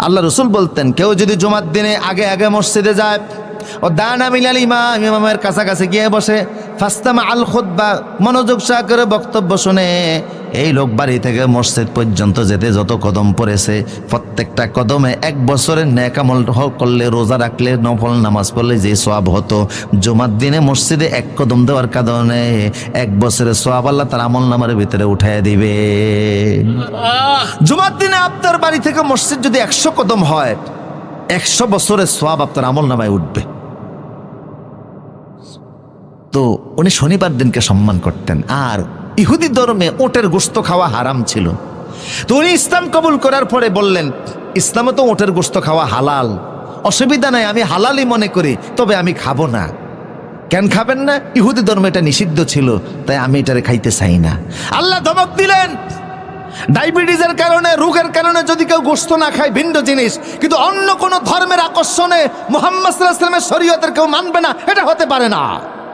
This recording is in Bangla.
আল্লাহ রসুল বলতেন, কেউ যদি জুমার দিনে আগে আগে মসজিদে যায়, ও দানা মিলাল ইমাম, ইমামের কাছাকাছি গিয়ে বসে, ফাস্তামা আল খুতবা, মনোযোগ সহকারে বক্তব্য শুনে, এই লোক বাড়ি থেকে মসজিদ পর্যন্ত যেতে যত কদম পড়েছে, প্রত্যেকটা কদমে 1 বছরের নেক আমল করলে, রোজা রাখলে, নফল নামাজ পড়লে যে সওয়াব হতো, জুমার দিনে মসজিদে 1 কদম দেওয়ার কারণে 1 বছরের সওয়াব আল্লাহ তার আমল নামার ভিতরে উঠাইয়া দিবে। জুমার দিনে আপনার বাড়ি থেকে মসজিদ যদি 100 কদম হয়, 100 বছরের সওয়াব আপনার আমল নামায় উঠবে। তো উনি শনিবার দিনকে সম্মান করতেন। আর ইহুদি ধর্মে ওটের গোশত খাওয়া হারাম ছিল। তো উনি ইসলাম কবুল করার পরে বললেন, ইসলামে তো ওটের গোশত খাওয়া হালাল, অসুবিধা নাই, আমি হালালই মনে করি, তবে আমি খাবো না। কেন খাবেন না? ইহুদি ধর্মে এটা নিষিদ্ধ ছিল, তাই আমি এটারে খাইতে চাই না। আল্লাহ ধমক দিলেন, ডায়াবেটিসের কারণে, রোগের কারণে যদি কেউ গোশত না খায় ভিন্ন জিনিস, কিন্তু অন্য কোন ধর্মের আকর্ষণে মুহাম্মদ সাল্লাল্লাহু আলাইহি ওয়াসাল্লামের শরীয়তের কেউ মানবে না, এটা হতে পারে না।